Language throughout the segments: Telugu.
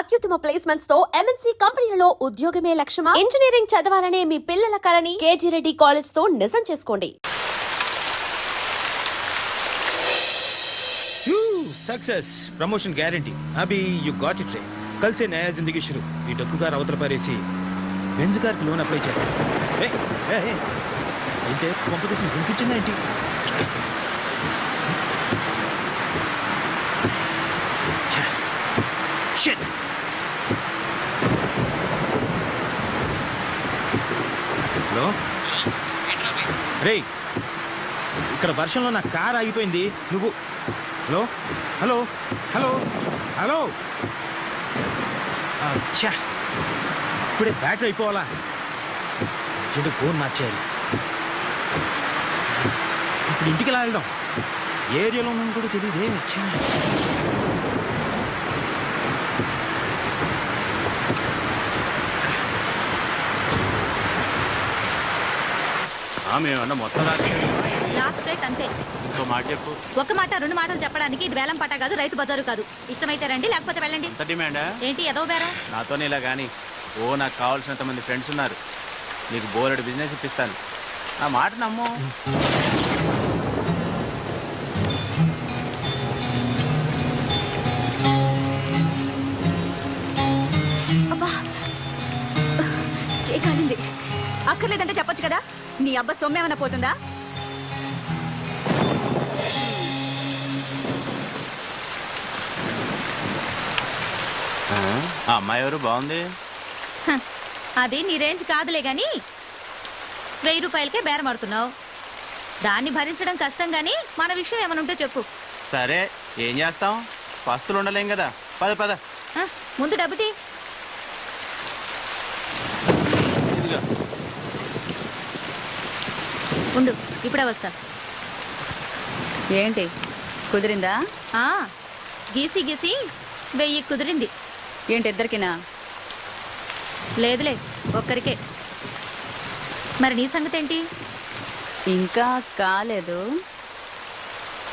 అత్యుత్తమ ప్లేస్మెంట్స్ తో ఎంఎన్సీ కంపెనీలలో ఉద్యోగమే లక్ష్యమా? ఇంజనీరింగ్ చదవాలనే మీ పిల్లల కలని కేజీ రెడ్డి కాలేజ్ తో నిజం చేసుకోండి. सक्सेस प्रमोशन गारंटी अभी यू गॉट इट रे कल से नया जिंदगी शुरू ఈ డొక్కుగారు అవతల పారేసి బెంజ్ కార్కి లోన్ అప్లై చేయాలి. ఏంటే కాంపిటీషన్ వినిపించిందా ఏంటి? హలో రే, ఇక్కడ వర్షంలో నా కార్ ఆగిపోయింది. నువ్వు హలో హలో హలో హలో అచ్చా, ఇప్పుడే బ్యాటరీ అయిపోవాలా? చెడు ఫోన్ మార్చేయాలి. ఇప్పుడు ఇంటికి ఎలా వెళ్దాం? ఏ ఏరియాలో ఉన్నాను కూడా తెలియదే. వచ్చా మేమన్నా మొత్తం లాస్ట్ బ్రేక్ అంతే. ఇంకో మాట చెప్పు. ఒక మాట రెండు మాటలు చెప్పడానికి ఇది వేలం పట్ట కాదు, రైతు బజారు కాదు. ఇష్టమైతే రండి, లేకపోతే వెళ్ళండి. ఎంత డిమాండా? ఏంటి ఏదో బేరం? నాతోనే ఇలా కానీ నాకు కావాల్సినంత మంది ఫ్రెండ్స్ ఉన్నారు. నీకు బోలెడు బిజినెస్ ఇప్పిస్తాను. నా మాట నమ్ము. అబ్బా చేయకాలింది. అక్కర్లేదంటే చెప్పొచ్చు కదా. నీ అబ్బా సొమ్మేమన్నా పోతుందా? ఆ అమ్మాయి ఎవరు? బాగుంది. అది నీ రేంజ్ కాదులే గాని 1000 రూపాయలకే బేరం ఆడుతున్నావు. దాన్ని భరించడం కష్టం గాని మన విషయం ఏమైనా ఉంటే చెప్పు. సరే, ఏం చేస్తాం? పస్తులు ఉండలేం కదా. పద పద. ముందు డబ్బు తీ. ఇదిగో. ఉండు, ఇప్పుడే వస్తా. ఏంటి కుదిరిందా? గీసి గీసి 1000 కుదిరింది. ఏంటి ఇద్దరికినా? లేదులే, ఒక్కరికే. మరి నీ సంగతి ఏంటి? ఇంకా కాలేదు,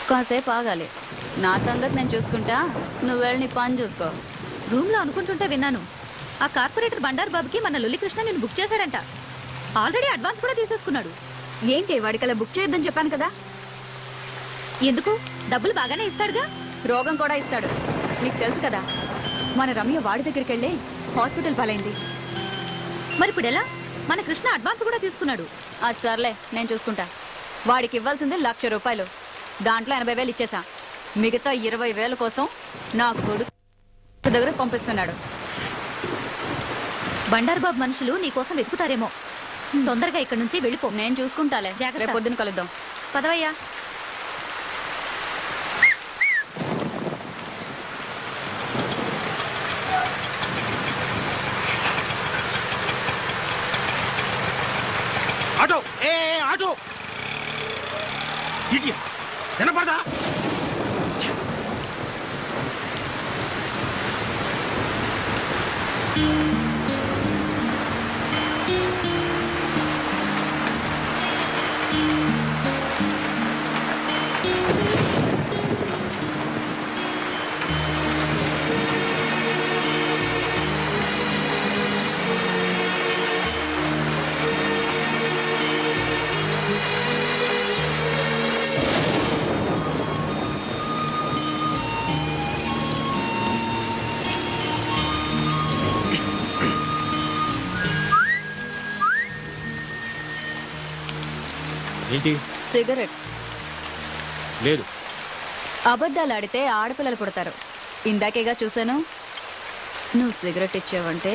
కాసేపు ఆగాలి. నా సంగతి నేను చూసుకుంటా, నువ్వు వెళ్ళి నీ పని చూసుకో. రూమ్లో అనుకుంటుంటే విన్నాను, ఆ కార్పొరేటర్ బండారు బాబుకి మన లొల్లికృష్ణ నేను బుక్ చేశాడంట. ఆల్రెడీ అడ్వాన్స్ కూడా తీసేసుకున్నాడు. ఏంటి వాడికలా బుక్ చేయొద్దని చెప్పాను కదా. ఎందుకు? డబ్బులు బాగానే ఇస్తాడుగా. రోగం కూడా ఇస్తాడు, నీకు తెలుసు కదా. మన రమ్య వాడి దగ్గరికి వెళ్ళి హాస్పిటల్ పాలైంది. మరి ఇప్పుడు ఎలా? మన కృష్ణ అడ్వాన్స్ కూడా తీసుకున్నాడు. అది సర్లే, నేను చూసుకుంటా. వాడికి ఇవ్వాల్సింది 1,00,000 రూపాయలు. దాంట్లో 80,000 ఇచ్చేసా. మిగతా 20,000 కోసం నా కొడుకు దగ్గర పంపిస్తున్నాడు. బండారు బాబు మనుషులు నీకోసం వెతుకుతారేమో. తొందరగా ఇక్కడి నుంచి వెళ్ళిపో. నేను చూసుకుంటాలే. జాగ్రత్త. రేపు పొద్దున కలుద్దాం. పదవయ్యా. ఆటో ఆటో ఇడియట్, వినపడదా? ఏంటి? సిగరెట్. లేదు. అబద్ధాలు ఆడితే ఆడపిల్లలు పుడతారు. ఇందాకేగా చూశాను. నువ్వు సిగరెట్ ఇచ్చావంటే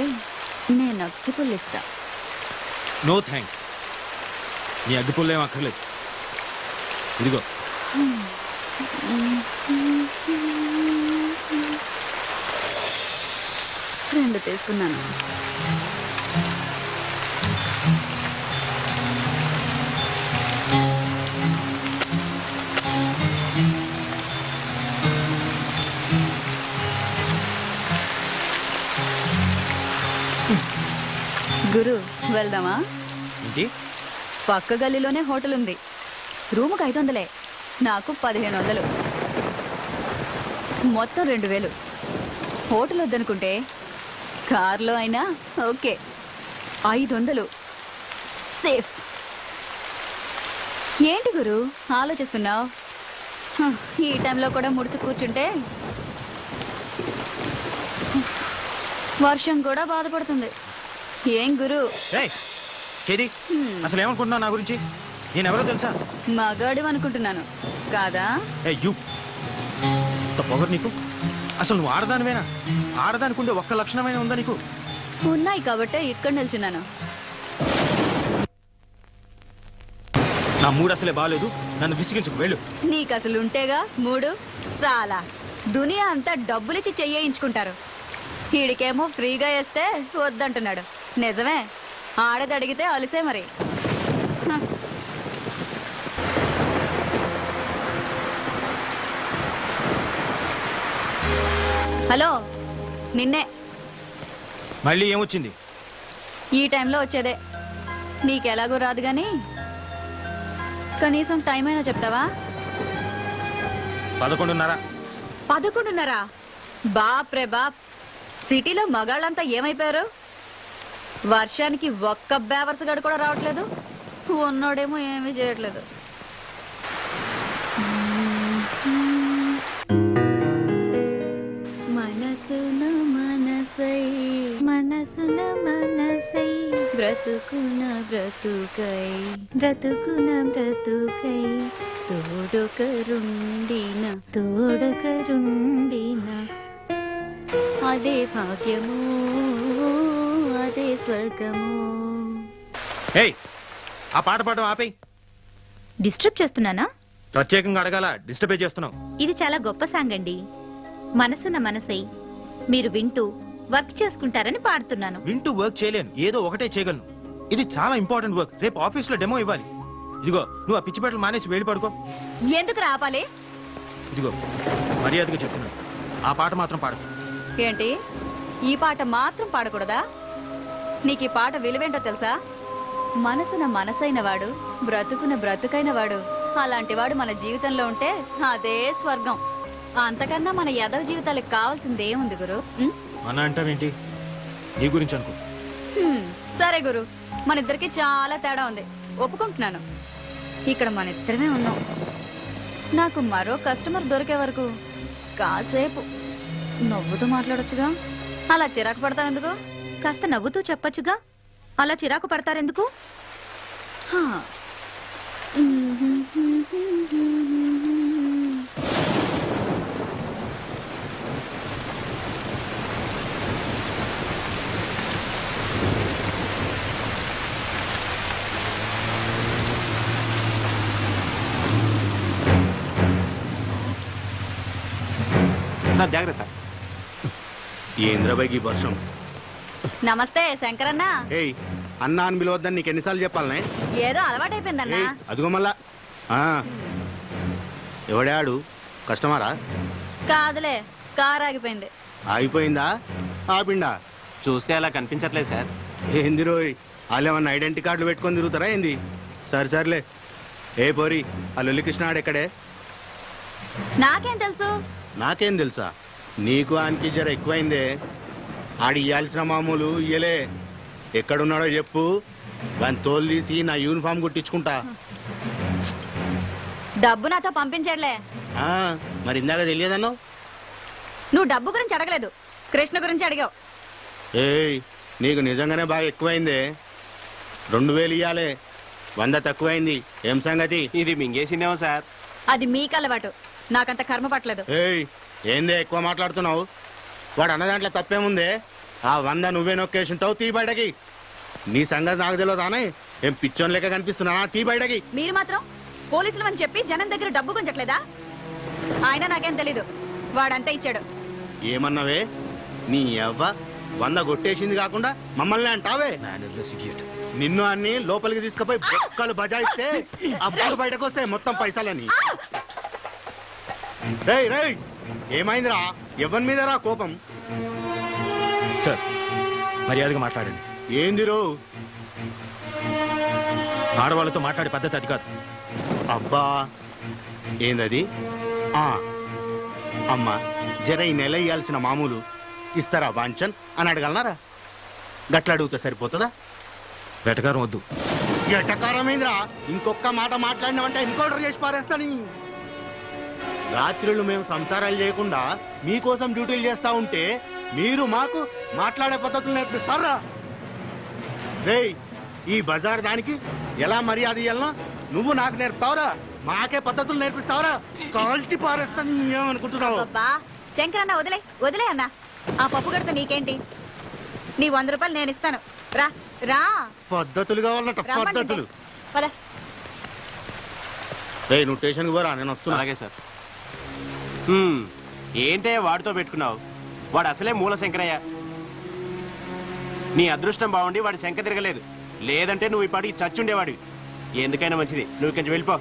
నేను అగ్గిపుల్లు ఇస్తా. నో థ్యాంక్స్, నీ అగ్గిపుల్ల ఏం అక్కర్లేదు. ఇదిగో. రెండు తీసుకున్నాను. గురు, వెళ్దామా? ఏంటి? పక్క గల్లీలోనే హోటల్ ఉంది. రూముకు 500, నాకు 1500, మొత్తం 2000. హోటల్ వద్దనుకుంటే కార్లో అయినా ఓకే. 500 సేఫ్. ఏంటి గురు ఆలోచిస్తున్నావు? ఈ టైంలో కూడా ముడిచి కూర్చుంటే వర్షం కూడా బాధపడుతుంది. ఏం గురు? ఏయ్, చేది అసలు ఏమనుకుంటున్నావు నా గురించి? నేనెవరో తెలుసా? మగాడు అనుకుంటున్నాను కాదా? ఏ యూ పొగరు నీకు. అసలు నువ్వు ఆడదానివేనా? ఆడదానికి ఉండే ఒక్క లక్షణమైనా ఉందా నీకు? ఉన్నాయి కాబట్టే ఇక్కడ నిల్చున్నాను. నా మూడు అసలే బాగాలేదు, నన్ను విసిగించుకు వెళ్ళు. నీకు అసలు ఉంటేగా మూడు చాలా. దునియా అంతా డబ్బులిచ్చి చెయ్యించుకుంటారు. వీడికేమో ఫ్రీగా వేస్తే వద్దంటున్నాడు. నిజమే, ఆడది అడిగితే అలిసే మరి. హ. హలో, నిన్నే. మళ్ళీ ఏమొచ్చింది? ఈ టైంలో వచ్చేదే. నీకెలాగో రాదు గాని కనీసం టైం అయినా చెప్తావా? 11:30. 11:30? బాప్ రే బాప్, సిటీలో మగాళ్ళంతా ఏమైపోయారు? వర్షానికి ఒక్క బేవర్స్ గడు కూడా రావట్లేదు. ఉన్నోడేమో ఏమీ చేయట్లేదు. మనసున మనసై మనసున మనసై బ్రతుకున బ్రతుకై బ్రతుకున బ్రతుకై తోడొకరుండిన తోడొకరుండిన అదే భాగ్యము అదే స్వర్గము. ఏయ్, ఆ పాట పాడడం ఆపేయ్. డిస్టర్బ్ చేస్తున్నానా? ప్రత్యేకంగా అడగాల, డిస్టర్బే చేస్తున్నావు. ఇది చాలా గొప్ప సాంగ్ అండి. మనసున్న మనసై మీరు వింటూ వర్క్ చేసుకుంటారని పాడుతున్నాను. వింటూ వర్క్ చేయలేను, ఏదో ఒకటే చేయగలను. ఇది చాలా ఇంపార్టెంట్ వర్క్. రేపు ఆఫీస్లో డెమో ఇవ్వాలి. ఇదిగో, నువ్వు ఆ పిచ్చి బట్టలు మానేసి వేడి పడుకో. ఎందుకు రాపాలి? ఇదిగో, మర్యాదగా చెప్తున్నాను, ఆ పాట మాత్రం పాడు. ఏంటి, ఈ పాట మాత్రం పాడకూడదా? నీకు ఈ పాట విలువేంటో తెలుసా? మనసున మనసైన వాడు, బ్రతుకున బ్రతుకైన వాడు, అలాంటి వాడు మన జీవితంలో ఉంటే అదే స్వర్గం. అంతకన్నా మన యదవ జీవితాలకు కావాల్సింది ఏముంది గురు? మన అంటావేంటి? నీ గురించి అనుకో. సరే గురు, మన ఇద్దరికి చాలా తేడా ఉంది, ఒప్పుకుంటున్నాను. ఇక్కడ మన ఇద్దరమే ఉన్నాం. నాకు మరో కస్టమర్ దొరికే వరకు కాసేపు నవ్వుతూ మాట్లాడొచ్చుగా. అలా చిరాకు పడతావు ఎందుకు? కాస్త నవ్వుతూ చెప్పొచ్చుగా. అలా చిరాకు పడతారెందుకు? హా. సార్ జాగ్రత్త. ఏంద్రబాయికి వర్షం. నమస్తే శంకరన్న. ఏయ్, అన్నా అని పిలవద్దని నీకు ఎన్నిసార్లు చెప్పాలనే? ఏదో అలవాటైపోయిందన్నా. ఏయ్, అదిగో మళ్ళా. ఎవడాడు? కస్టమరా? కాదులే, కారు ఆగిపోయింది. ఆగిపోయిందా? ఆపిండా? చూస్తే అలా కనిపించట్లేదు సార్. ఏంది రోయ్, వాళ్ళు ఏమన్నా ఐడెంటిటీ కార్డులు పెట్టుకొని తిరుగుతారా ఏంది? సరే సర్లే. ఏ పోరి, ఆ లొల్లి కృష్ణాడు ఎక్కడే? నాకేం తెలుసు? నాకేం తెలుసా? నీకు ఆయనకి జర ఎక్కువైందే. ఆడి ఇయ్యాల్సిన మామూలు ఇయ్యలే. ఎక్కడున్నాడో చెప్పు, వాని తోలు తీసి నా యూనిఫామ్ కుట్టించుకుంటా. డబ్బు నాతో పంపించట్లే. మరి ఇందాక తెలియదన్నావు? నువ్వు డబ్బు గురించి అడగలేదు, కృష్ణ గురించి అడిగావు. ఏయ్, నీకు నిజంగానే బాగా ఎక్కువైందే. 2000 ఇయ్యాలే, 100 తక్కువైంది. ఏం సంగతి? ఇది మింగేసిందేమో సార్. అది మీకు అలవాటు, నాకంత కర్మ పట్టలేదు. ఏయ్, ఏందే ఎక్కువ మాట్లాడుతున్నావు? వాడు అన్న దాంట్లో తప్పేముందే? ఆ 100 నువ్వే నొక్కేసింటావు. తీ బయటకి. నీ సంగతి నాకు తెలియదానే? ఏం పిచ్చోన్ లెక్క కనిపిస్తున్నా? తీ బయటకి. మీరు మాత్రం పోలీసులు అని చెప్పి జనం దగ్గర డబ్బు గుంజట్లేదా? ఆయన నాకేం తెలీదు, వాడంతా ఇచ్చాడు. ఏమన్నావే? నీ అవ్వ 100 కొట్టేసింది కాకుండా మమ్మల్ని అంటావే? నిన్ను అన్ని లోపలికి తీసుకుపోయి బొక్కలు బజాయిస్తే అప్పుడు బయటకు వస్తాయి మొత్తం పైసలని. రేయ్ రేయ్, ఏమైందిరా? ఎవరి మీద రా కోపం? సార్, మర్యాదగా మాట్లాడండి. ఏందిరో? ఆడవాళ్ళతో మాట్లాడే పద్ధతి అది కాదు. అబ్బా, ఏందది? అమ్మా, జర ఈ నెల ఇయ్యాల్సిన మామూలు ఇస్తారా వాంచన్ అని అడగలనారా? గట్ల అడిగితే సరిపోతుందా? వెటకారం వద్దు. ఎటకారమేంద్రా, ఇంకొక మాట మాట్లాడినామంటే ఎన్కౌంటర్ చేసి పారేస్తాని. రాత్రులు మేము సంసారాలు చేయకుండా మీకోసం డ్యూటీలు చేస్తా ఉంటే మీరు మాకు మాట్లాడే పద్ధతులు నేర్పిస్తారా? రేయ్, ఈ బజార్ దానికి ఎలా మర్యాద ఇయ్యాలనో నువ్వు నాకు నేర్పుతావురా? మాకే పద్ధతులు నేర్పిస్తావురా? కాల్చి పారేస్తాను. ఏమనుకుంటున్నావు? అబ్బా శంకరన్న వదిలే వదిలే అన్న. ఆ పప్పు గడత నీకేంటి? నీ 100 రూపాయలు నేను ఇస్తాను. రా రా, పద్ధతులు కావాలన్నట, పద్ధతులు. పద. రేయ్, నువ్వు స్టేషన్కి పోరా, నేను వస్తున్నా. అలాగే సార్. ఏంటే వాడితో పెట్టుకున్నావు? వాడు అసలే మూల శంకరయ్య. నీ అదృష్టం బాగుండి వాడి శంక తిరగలేదు, లేదంటే నువ్వు ఈ పాటికి చచ్చుండేవాడివి. ఎందుకైనా మంచిది, నువ్వు కొంచెం వెళ్ళిపో.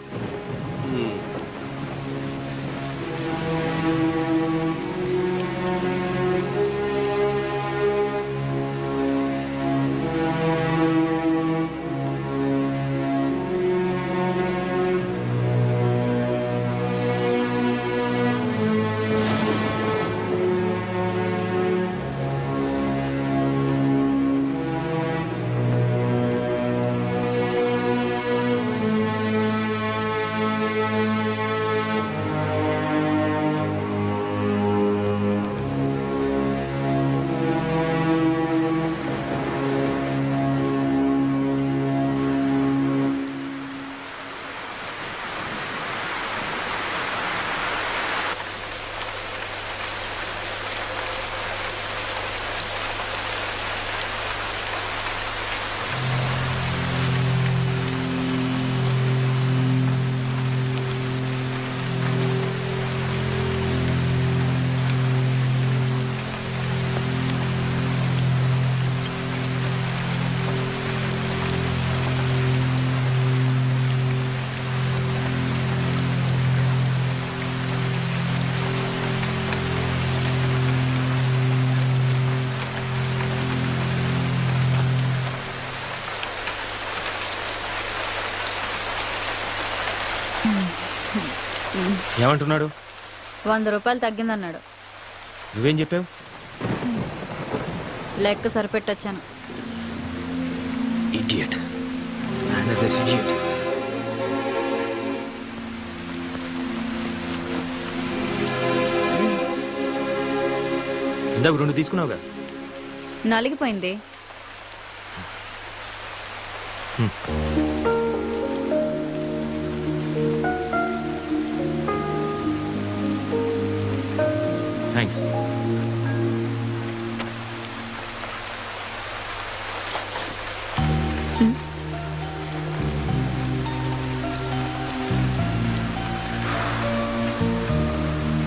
ఏమంటున్నాడు? 100 రూపాయలు తగ్గిందన్నాడు. నువ్వేం చెప్పావు? లెక్క సరిపెట్టొచ్చాను. Idiot. Another idiot. ఇందాక 2 తీసుకున్నావుగా. నలిగిపోయింది. థ్యాంక్స్.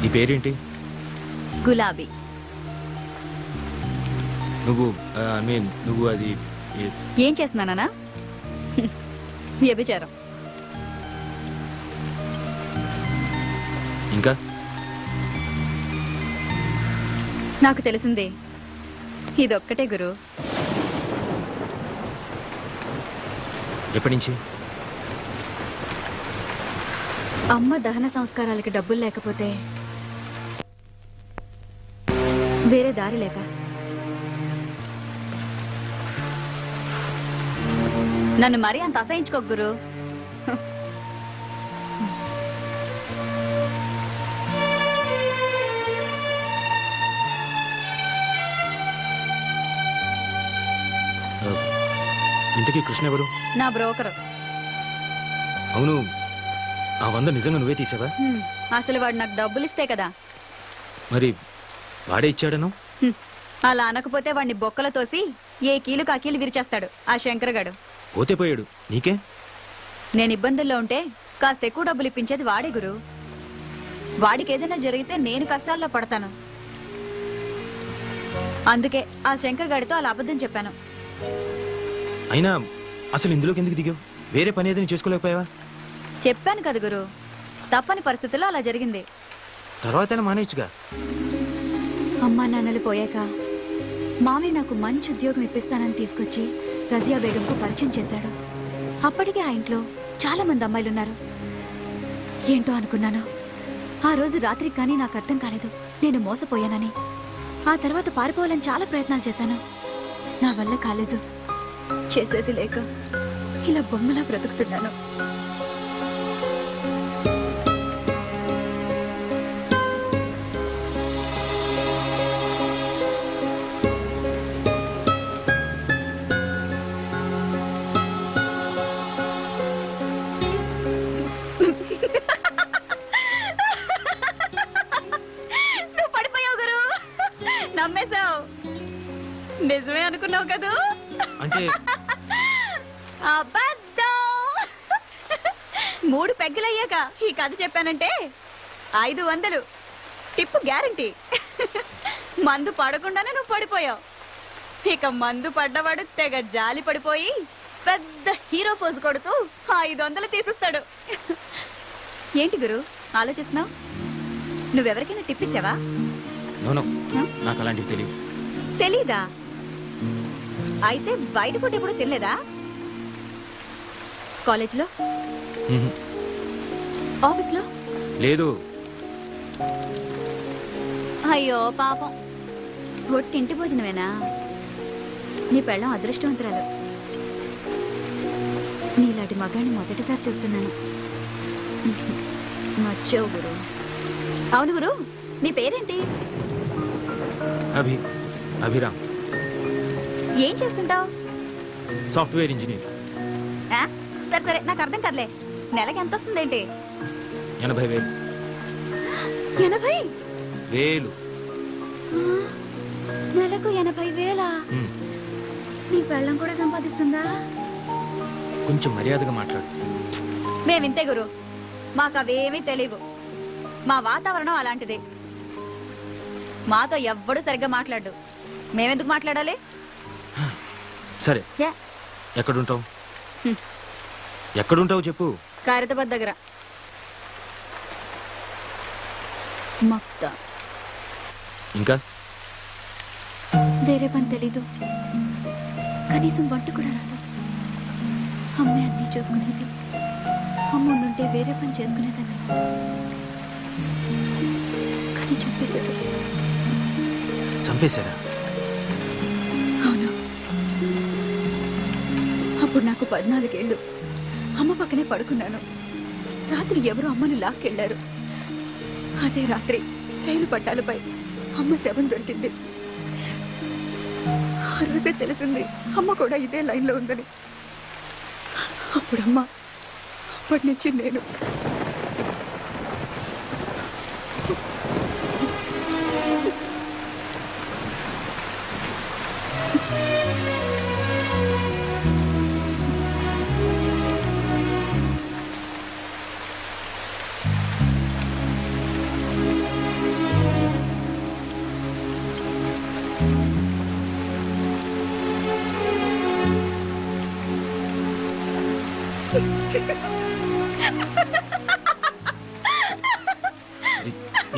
ఈ పేరేంటి? గులాబీ. నువ్వు నువ్వు అది ఏం చేస్తున్నానా? వ్యభిచారం. ఇంకా నాకు తెలిసిందే ఇదొక్కటే గురు. ఎప్పటి నుంచి? అమ్మ దహన సంస్కారాలకి డబ్బులు లేకపోతే వేరే దారి లేక నన్ను మరీ అంత అసహించుకోకు గురు. ఇంతకీ కృష్ణ ఎవరు? నా బ్రోకరు. అవును, ఆ 100 నిజంగా నువ్వే తీసావా? అసలు వాడు నాకు డబ్బులు ఇస్తే కదా. మరి వాడే ఇచ్చాడను? అలా అనకపోతే వాడిని బొక్కల తోసి ఏ కీలు కాకీలు విరిచేస్తాడు ఆ శంకరగాడు. పోతే పోయాడు, నీకే? నేను ఇబ్బందుల్లో ఉంటే కాస్త ఎక్కువ డబ్బులు ఇప్పించేది వాడే గురు. వాడికి ఏదైనా జరిగితే నేను కష్టాల్లో పడతాను. అందుకే ఆ శంకర్ గాడితో అలా అబద్ధం చెప్పాను. అయినా అసలు ఇందులోకి ఎందుకు దిగావు? వేరే పని ఏదైనా చేసుకోలేకపోయావా? చెప్పాను కదా గురు, తప్పని పరిస్థితుల్లో అలా జరిగింది. తర్వాత మానేయచ్చుగా. అమ్మా నాన్నలు పోయాక మామయ్య నాకు మంచి ఉద్యోగం ఇప్పిస్తానని తీసుకొచ్చి రజియా బేగంకు పరిచయం చేశాడు. అప్పటికే ఆ ఇంట్లో చాలా మంది అమ్మాయిలున్నారు. ఏంటో అనుకున్నాను. ఆ రోజు రాత్రికి కానీ నాకు అర్థం కాలేదు నేను మోసపోయానని. ఆ తర్వాత పారిపోవాలని చాలా ప్రయత్నాలు చేశాను. నా వల్ల కాలేదు. చేసేది లేక ఇలా బొమ్మలా బ్రతుకుతున్నాను. నువ్వు పడిపోయావు గురు. నమ్మేశావు. నిజమే అనుకున్నావు కదూ? అంటే అబద్ధం. 3 పెగ్గలయ్యాక ఈ కథ చెప్పానంటే 500 టిప్పు గ్యారంటీ. మందు పడకుండానే నువ్వు పడిపోయావు. ఇక మందు పడ్డవాడు తెగ జాలి పడిపోయి పెద్ద హీరో పోజు కొడుతూ 500 తీసిస్తాడు. ఏంటి గురు ఆలోచిస్తున్నావు? నువ్వెవరికైనా టిప్ ఇచ్చావా? నో నాకు అలాంటివి తెలియదు. తెలీదా? అయితే బయట పూట ఎప్పుడు తినలేదా? కాలేజ్లో, ఆఫీస్లో? లేదు. అయ్యో పాపం. ఒట్టింటి భోజనమేనా? నీ పెళ్ళం అదృష్టవంతురాలు. నీలాంటి మగాన్ని మొదటిసారి చూస్తున్నాను. నచ్చావు గురు. అవును గురు, నీ పేరేంటి? అభిరామ్. ఏం చేస్తుంటావు? Software engineer. సరే సరే, నాకు అర్థం కదలే. నెలకి ఎంత వస్తుందేంటి? 80,000. 80,000? నెలకు 80,000? నీ పెళ్ళం కూడా సంపాదిస్తుందా? కొంచెం మర్యాదగా మాట్లాడు. మేమింతే గురు, మాకు అవేమీ తెలియవు. మా వాతావరణం అలాంటిది. మాతో ఎవ్వడూ సరిగ్గా మాట్లాడు. మేమెందుకు మాట్లాడాలి? సరే, ఎక్కడుంటావు? ఎక్కడుంటావు చెప్పు. ఖైరతాబాద్ దగ్గర. మక్తా. ఇంకా వేరే పని తెలీదు. కనీసం వంట కూడా రాదు. అమ్మే అన్నీ చూసుకునేది. అమ్మ ఉంటే వేరే పని చేసుకునేదాన్ని. కానీ చంపేశారు. చంపేశారా? అవును. అప్పుడు నాకు 14 ఏళ్ళు. అమ్మ పక్కనే పడుకున్నాను. రాత్రి ఎవరో అమ్మను లాక్కెళ్లారు. అదే రాత్రి రైలు పట్టాలపై అమ్మ శవం దొరికింది. ఆ రోజే తెలిసింది అమ్మ కూడా ఇదే లైన్లో ఉందని. అప్పుడమ్మ, అప్పటి నుంచి నేను.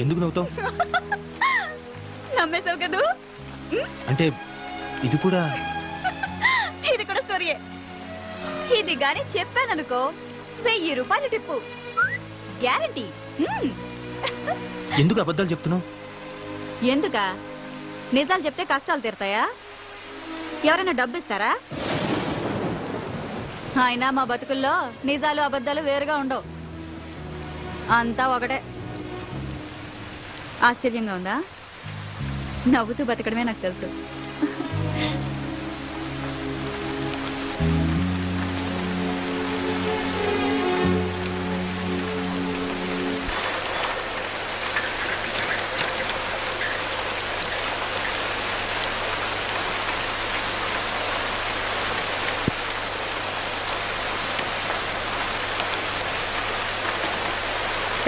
ఎందుకు నవ్వుతావు? నమ్మేశావు కదూ? అంటే ఇది కూడా స్టోరీయే. ఇది గాని చెప్పాననుకో 1000 రూపాయలు టిప్పు గ్యారంటీ. ఎందుకు అబద్ధాలు చెప్తున్నావు? ఎందుకా? నిజాలు చెప్తే కష్టాలు తీరుతాయా? ఎవరైనా డబ్బు ఇస్తారా? అయినా మా బతుకుల్లో నిజాలు అబద్ధాలు వేరుగా ఉండవు. అంతా ఒకటే. ఆశ్చర్యంగా ఉందా? నవ్వుతూ బతకడమే నాకు తెలుసు.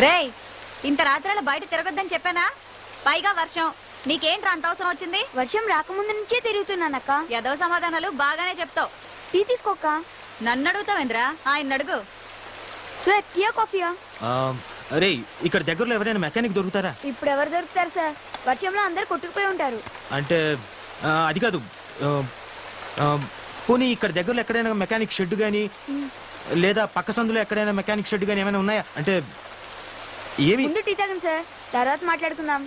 రేయ్, ఇంత రాత్రాల బయట తిరగొద్దని చెప్పానా? పైగా వర్షం. నీకేంట్రా అంత అవసరం వచ్చింది? వర్షం రాకముందు నుంచే తిరుగుతున్నానక్క. ఏదో సమాధానాలు బాగానే చెప్తావు. టీ తీసుకోక్క. నన్ను అడుగుతావేంద్రా? ఆయన అడుగు. సార్, టీయా కాఫీయా? అరే, ఇక్కడ దగ్గరలో ఎవరైనా మెకానిక్ దొరుకుతారా? ఇప్పుడు ఎవరు దొరుకుతారు సార్? వర్షంలో అందరు కొట్టుకుపోయి ఉంటారు. అంటే అది కాదు. పోనీ ఇక్కడ దగ్గరలో ఎక్కడైనా మెకానిక్ షెడ్ గానీ లేదా పక్క సందులో ఎక్కడైనా మెకానిక్ షెడ్ గానీ ఏమైనా ఉన్నాయా? అంటే ఏమి? ముందు టీ తాగండి సార్, తర్వాత మాట్లాడుకుందాం.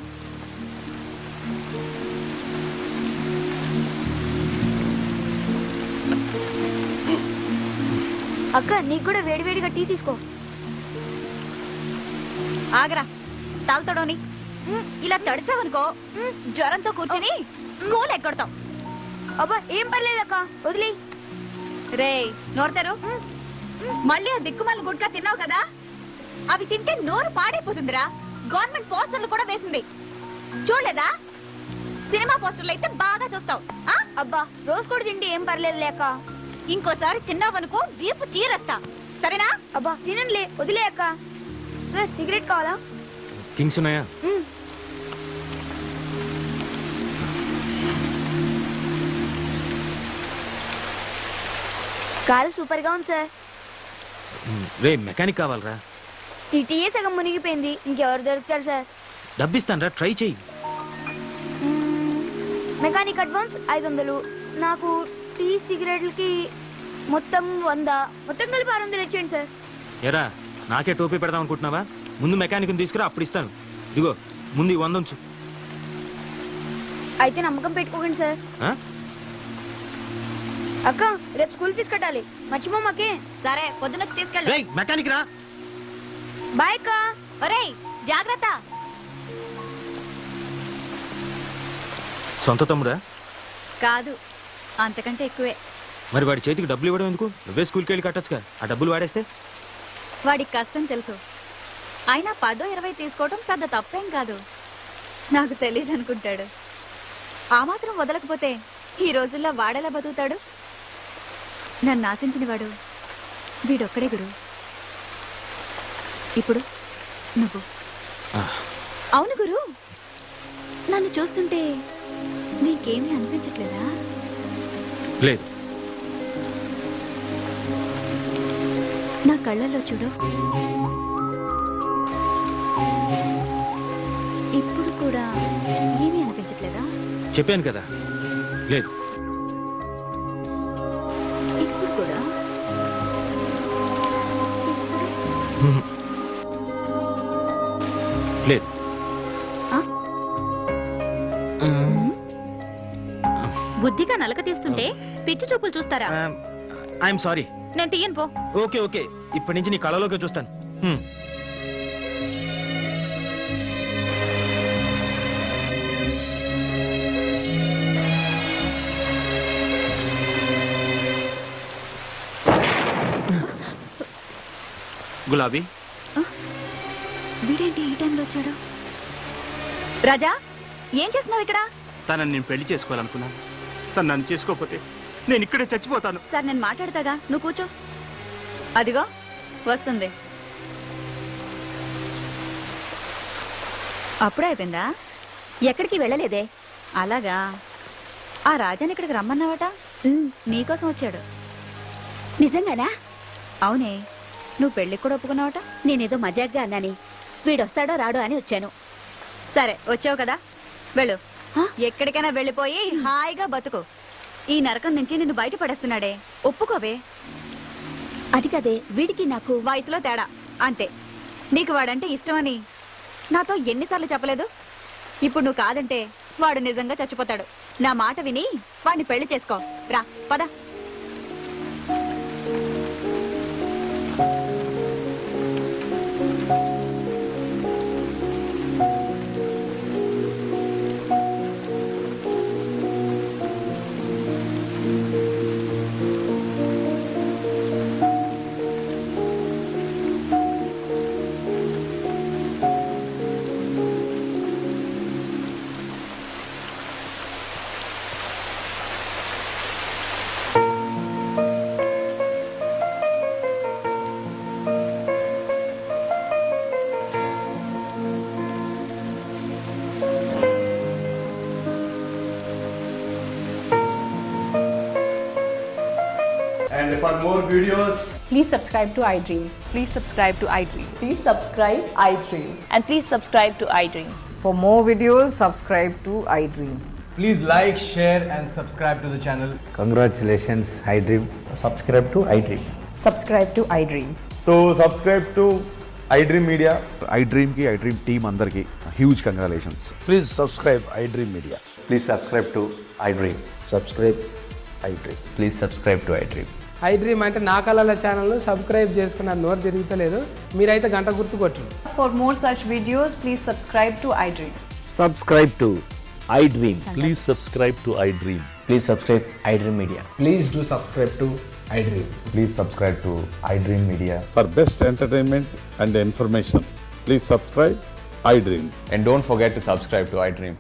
అక్క నీకు కూడా వేడివేడిగా టీ తీసుకో. ఆగరా తలతోడని ఇలా తడిసావనుకో జ్వరంతో కూర్చుని స్కూల్ ఎక్కొడతాం. అబ్బా ఏం పర్లేదు అక్క, వదిలే. రే నోరుతారు. మళ్ళీ ఆ దిక్కుమాల గుడ్కా తిన్నావు కదా, అవి తింటే నోరు పాడైపోతుందిరా. గవర్నమెంట్ పోస్టర్లు కూడా వేసింది, చూడలేదా? సినిమా పోస్టర్లు అయితే బాగా చూస్తావు. అబ్బా రోజు కూడా తింటే ఏం పర్లేదు లేక. ఇంకోసారి తిన్నావనుకో వీపు చీరేస్తా, సరేనా? అబ్బా తినండిలే, వదిలే అక్క. సార్ సిగరెట్ కావాలా? కింగ్స్ ఉన్నాయా? కారు సూపర్ గా ఉంది సార్. రే మెకానిక్ కావాలరా. సిటీయే సగం మునిగిపోయింది, ఇంకెవరు దొరుకుతారు సార్? డబ్బిస్తానరా, ట్రై చెయ్యి. మెకానిక్ అడ్వాన్స్ 500, నాకు టీ సిగరెట్లకి మొత్తం 100, మొత్తం కలిపి 600 ఇచ్చేయండి సార్. ఎరా నాకే టోపీ పెడదాం అనుకుంటున్నావా? ముందు మెకానిక్ని తీసుకురా, అప్పుడు ఇస్తాను. ఇదిగో ముందు 100 ఉంచు. అయితే నమ్మకం పెట్టుకోకండి సార్. ఆ? అక్క రేపు స్కూల్ ఫీజు కట్టాలి, మర్చిపోమాకే. సరే పొద్దునొచ్చి తీసుకెళ్ళు. రేయ్ మెకానిక్ రా. బాయ్ అక్క. ఒరేయ్ జాగ్రత్త. సొంత తమ్ముడా? కాదు, అంతకంటే ఎక్కువే. మరి వాడి చేతికి డబ్బులు ఇవ్వడం ఎందుకు? నువ్వే స్కూల్కి వెళ్ళి కట్టొచ్చుగా. ఆ డబ్బులు వాడేస్తే వాడికి కష్టం తెలుసు, అయినా 10-20 తీసుకోవటం పెద్ద తప్పేం కాదు. నాకు తెలియదు అనుకుంటాడు. ఆ మాత్రం వదలకపోతే ఈ రోజుల్లో వాడేలా బతుకుతాడు? నన్ను ఆశించిన వాడు వీడొక్కడే గురు. ఇప్పుడు నువ్వు. ఆ. అవును గురు, నన్ను చూస్తుంటే నీకేమీ అనిపించట్లేదా? లేదు. నా కళ్ళల్లో చూడు, ఇప్పుడు కూడా ఏమీ అనిపించట్లేదా? చెప్పాను కదా, లేదు. ఇప్పుడు కూడా హ్మ్. లేదు. ఆ? ఆ. బుద్ధిగా నలక తీస్తుంటే పిచ్చి చూపులు చూస్తారా? I'm sorry. నేను తీయను పో. ఓకే ఓకే, ఇప్పటి నుంచి నీ కళలోకి చూస్తాను. హ్మ్. గులాబీ, వీడేంటి ఈ టైంలో వచ్చాడు? రాజా ఏం చేస్తున్నావు ఇక్కడ? తనని నేను పెళ్లి చేసుకోవాలనుకున్నాను. తను నన్ను చేసుకోకపోతే నేను ఇక్కడే చచ్చిపోతాను. సార్ నేను మాట్లాడతాగా, నువ్వు కూర్చో. అదిగో వస్తుంది. అప్పుడే అయిపోయిందా? ఎక్కడికి వెళ్ళలేదే. అలాగా, ఆ రాజాని ఇక్కడికి రమ్మన్నావట. నీకోసం వచ్చాడు. నిజంగానా? అవునే, నువ్వు పెళ్ళికి కూడా ఒప్పుకున్నావట. నేనేదో మజాగ్గా అన్నాని, వీడొస్తాడో రాడో అని వచ్చాను. సరే వచ్చావు కదా, వెళ్ళు. ఎక్కడికైనా వెళ్ళిపోయి హాయిగా బతుకు. ఈ నరకం నుంచి నిన్ను బయటపడేస్తున్నాడే, ఒప్పుకోవే. అది కదే, వీడికి నాకు వయసులో తేడా అంతే. నీకు వాడంటే ఇష్టమని నాతో ఎన్నిసార్లు చెప్పలేదు? ఇప్పుడు నువ్వు కాదంటే వాడు నిజంగా చచ్చిపోతాడు. నా మాట విని వాడిని పెళ్లి చేసుకో. రా పద. And for more videos, Please subscribe to iDream. Please subscribe to iDream. Please subscribe iDream. And please subscribe to iDream. For more videos, subscribe to iDream. please like, share, and subscribe to the channel. Congratulations, iDream. Subscribe to iDream. Subscribe to iDream. So subscribe to iDream Media. iDream ki iDream team andarki huge congratulations. Please subscribe iDream Media. Please subscribe to iDream. Subscribe iDream. Please subscribe to iDream. I dream అంటే నా కళల ఛానల్ను సబ్స్క్రైబ్ చేసుకున్న నోరు తిరుగుతలేదు. మీరైతే గంట గుర్తు కొట్టు. For more such videos, please subscribe to iDream. Subscribe to iDream. Please subscribe to iDream. Please subscribe iDream Media. Please do subscribe to iDream. Please subscribe to iDream Media. For best entertainment and information, please subscribe iDream. And don't forget to subscribe to iDream.